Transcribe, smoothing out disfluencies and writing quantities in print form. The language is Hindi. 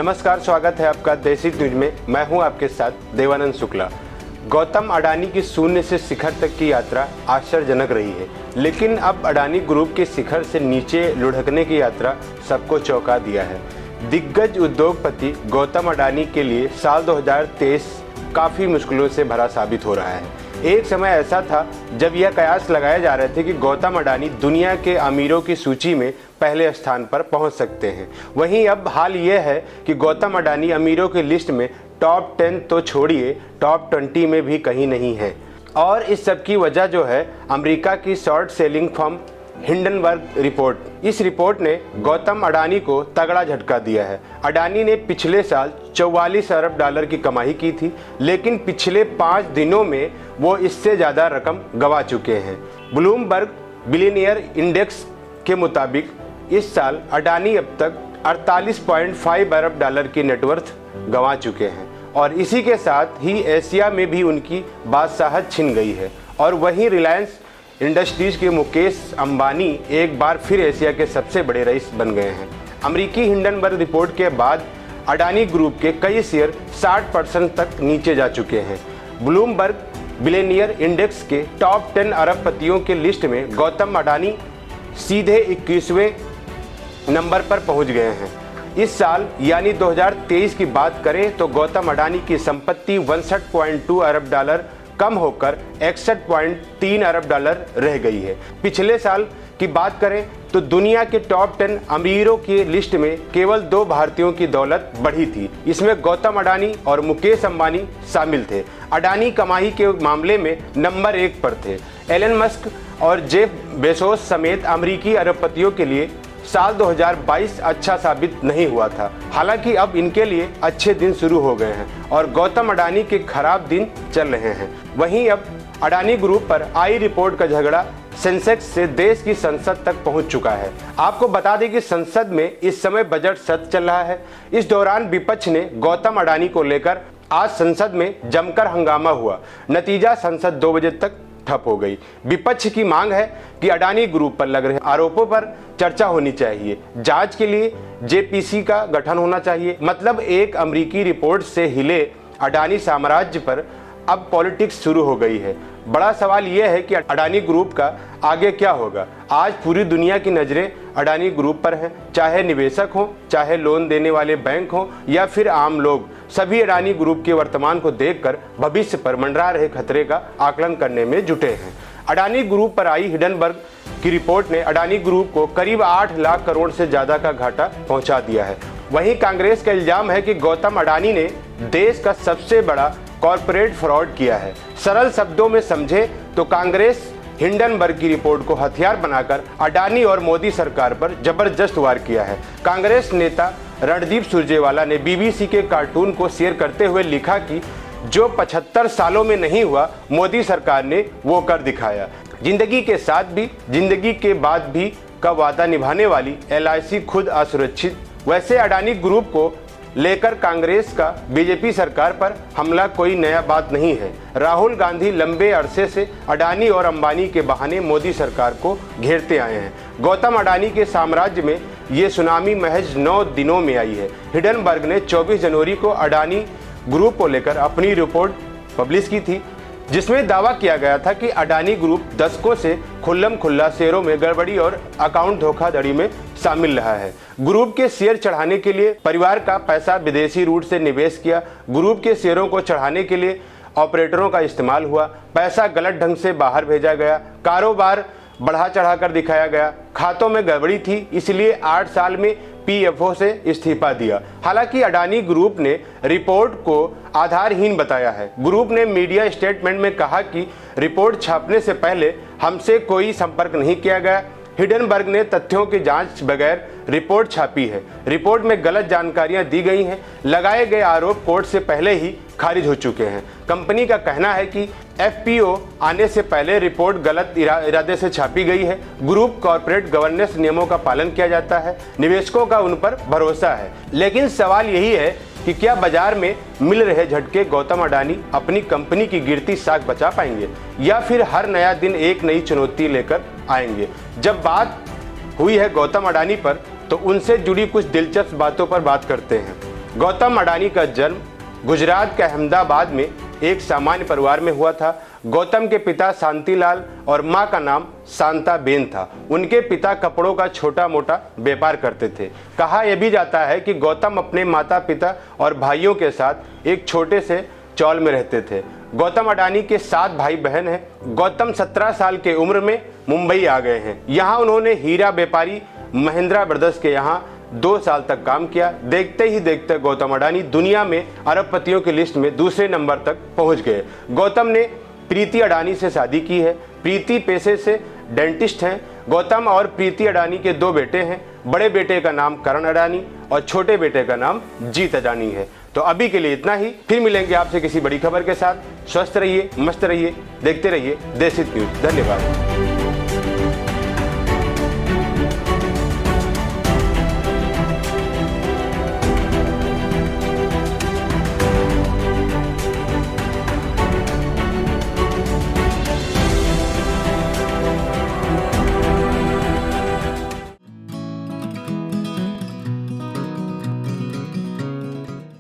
नमस्कार, स्वागत है आपका देसी न्यूज में। मैं हूं आपके साथ देवानंद शुक्ला। गौतम अडानी की शून्य से शिखर तक की यात्रा आश्चर्यजनक रही है, लेकिन अब अडानी ग्रुप के शिखर से नीचे लुढ़कने की यात्रा सबको चौंका दिया है। दिग्गज उद्योगपति गौतम अडानी के लिए साल 2023 काफ़ी मुश्किलों से भरा साबित हो रहा है। एक समय ऐसा था जब यह कयास लगाए जा रहे थे कि गौतम अडानी दुनिया के अमीरों की सूची में पहले स्थान पर पहुंच सकते हैं। वहीं अब हाल यह है कि गौतम अडानी अमीरों की लिस्ट में टॉप 10 तो छोड़िए, टॉप 20 में भी कहीं नहीं है। और इस सब की वजह जो है अमेरिका की short selling firm Hindenburg report. इस रिपोर्ट ने गौतम अडानी को तगड़ा झटका दिया है। अडानी ने पिछले साल 44 अरब डॉलर की कमाई की थी, लेकिन पिछले 5 दिनों में वो इससे ज़्यादा रकम गंवा चुके हैं। ब्लूमबर्ग बिलियनियर इंडेक्स के मुताबिक इस साल अडानी अब तक 48.5 अरब डॉलर की नेटवर्थ गंवा चुके हैं और इसी के साथ ही एशिया में भी उनकी बादशाहत छिन गई है। और वहीं रिलायंस इंडस्ट्रीज के मुकेश अंबानी एक बार फिर एशिया के सबसे बड़े रईस बन गए हैं। अमेरिकी हिंडनबर्ग रिपोर्ट के बाद अडानी ग्रुप के कई शेयर 60% तक नीचे जा चुके हैं। ब्लूमबर्ग बिलियनियर इंडेक्स के टॉप 10 अरबपतियों के लिस्ट में गौतम अडानी सीधे 21वें नंबर पर पहुंच गए हैं। इस साल यानी 2023 की बात करें तो गौतम अडानी की संपत्ति 62.2 अरब डॉलर कम होकर 61.3 अरब डॉलर रह गई है। पिछले साल की बात करें तो दुनिया के टॉप 10 अमीरों की लिस्ट में केवल 2 भारतीयों की दौलत बढ़ी थी। इसमें गौतम अडानी और मुकेश अंबानी शामिल थे। अडानी कमाई के मामले में नंबर 1 पर थे। एलन मस्क और जेफ बेजोस समेत अमेरिकी अरबपतियों के लिए साल 2022 अच्छा साबित नहीं हुआ था। हालांकि अब इनके लिए अच्छे दिन शुरू हो गए हैं और गौतम अडानी के खराब दिन चल रहे हैं। वहीं अब अडानी ग्रुप पर आई रिपोर्ट का झगड़ा सेंसेक्स से देश की संसद तक पहुंच चुका है। आपको बता दें कि संसद में इस समय बजट सत्र चल रहा है। इस दौरान विपक्ष ने गौतम अडानी को लेकर आज संसद में जमकर हंगामा हुआ। नतीजा संसद 2 बजे तक ठप हो गई। विपक्ष की मांग है कि अडानी ग्रुप पर लग रहे आरोपों पर चर्चा होनी चाहिए। जांच के लिए जेपीसी का गठन होना चाहिए। मतलब एक अमेरिकी रिपोर्ट से हिले अडानी साम्राज्य पर अब पॉलिटिक्स शुरू हो गई है। बड़ा सवाल यह है कि अडानी ग्रुप का आगे क्या होगा। आज पूरी दुनिया की नज़रें अडानी ग्रुप पर हैं, चाहे निवेशक हों, चाहे लोन देने वाले बैंक हों या फिर आम लोग। सभी अडानी ग्रुप के वर्तमान को देखकर भविष्य पर मंडरा रहे खतरे का आकलन करने में जुटे हैं। अडानी ग्रुप पर आई हिंडनबर्ग की रिपोर्ट ने अडानी ग्रुप को करीब 8 लाख करोड़ से ज़्यादा का घाटा पहुंचा दिया है। वहीं कांग्रेस का इल्जाम है कि गौतम अडानी ने देश का सबसे बड़ा कॉरपोरेट फ्रॉड किया है। सरल शब्दों में समझे तो कांग्रेस हिंडनबर्ग की रिपोर्ट को हथियार बनाकर अडानी और मोदी सरकार पर जबरदस्त वार किया है। कांग्रेस नेता रणदीप सुरजेवाला ने बीबीसी के कार्टून को शेयर करते हुए लिखा कि जो 75 सालों में नहीं हुआ, मोदी सरकार ने वो कर दिखाया। जिंदगी के साथ भी, जिंदगी के बाद भी का वादा निभाने वाली LIC खुद असुरक्षित। वैसे अडानी ग्रुप को लेकर कांग्रेस का बीजेपी सरकार पर हमला कोई नया बात नहीं है। राहुल गांधी लंबे अरसे से अडानी और अंबानी के बहाने मोदी सरकार को घेरते आए हैं। गौतम अडानी के साम्राज्य में ये सुनामी महज 9 दिनों में आई है। हिंडनबर्ग ने 24 जनवरी को अडानी ग्रुप को लेकर अपनी रिपोर्ट पब्लिश की थी, जिसमें दावा किया गया था कि अडानी ग्रुप दशकों से खुल्लम खुल्ला शेयरों में गड़बड़ी और अकाउंट धोखाधड़ी में शामिल रहा है। ग्रुप के शेयर चढ़ाने के लिए परिवार का पैसा विदेशी रूट से निवेश किया। ग्रुप के शेयरों को चढ़ाने के लिए ऑपरेटरों का इस्तेमाल हुआ। पैसा गलत ढंग से बाहर भेजा गया। कारोबार बढ़ा चढ़ाकर दिखाया गया। खातों में गड़बड़ी थी, इसलिए 8 साल में PFO से इस्तीफा दिया। हालांकि अडानी ग्रुप ने रिपोर्ट को आधारहीन बताया है। ग्रुप ने मीडिया स्टेटमेंट में कहा कि रिपोर्ट छापने से पहले हमसे कोई संपर्क नहीं किया गया। हिंडनबर्ग ने तथ्यों की जांच बगैर रिपोर्ट छापी है। रिपोर्ट में गलत जानकारियां दी गई हैं। लगाए गए आरोप कोर्ट से पहले ही खारिज हो चुके हैं। कंपनी का कहना है कि FPO आने से पहले रिपोर्ट गलत इरादे से छापी गई है। ग्रुप कॉर्पोरेट गवर्नेंस नियमों का पालन किया जाता है। निवेशकों का उन पर भरोसा है। लेकिन सवाल यही है कि क्या बाजार में मिल रहे झटके गौतम अडानी अपनी कंपनी की गिरती साख बचा पाएंगे या फिर हर नया दिन एक नई चुनौती लेकर आएंगे। जब बात हुई है गौतम अडानी पर तो उनसे जुड़ी कुछ दिलचस्प बातों पर बात करते हैं। गौतम अडानी का जन्म गुजरात के अहमदाबाद में एक सामान्य परिवार में हुआ था। गौतम के पिता शांतिलाल और मां का नाम शांताबेन था। उनके पिता कपड़ों का छोटा मोटा व्यापार करते थे। कहा यह भी जाता है कि गौतम अपने माता पिता और भाइयों के साथ एक छोटे से चौल में रहते थे। गौतम अडानी के 7 भाई बहन हैं। गौतम 17 साल के उम्र में मुंबई आ गए हैं। यहाँ उन्होंने हीरा व्यापारी महिंद्रा ब्रदर्स के यहाँ 2 साल तक काम किया। देखते ही देखते गौतम अडानी दुनिया में अरबपतियों की लिस्ट में दूसरे नंबर तक पहुंच गए। गौतम ने प्रीति अडानी से शादी की है। प्रीति पेशे से डेंटिस्ट हैं। गौतम और प्रीति अडानी के 2 बेटे हैं। बड़े बेटे का नाम करण अडानी और छोटे बेटे का नाम जीत अडानी है। तो अभी के लिए इतना ही। फिर मिलेंगे आपसे किसी बड़ी खबर के साथ। स्वस्थ रहिए, मस्त रहिए, देखते रहिए देसी न्यूज। धन्यवाद।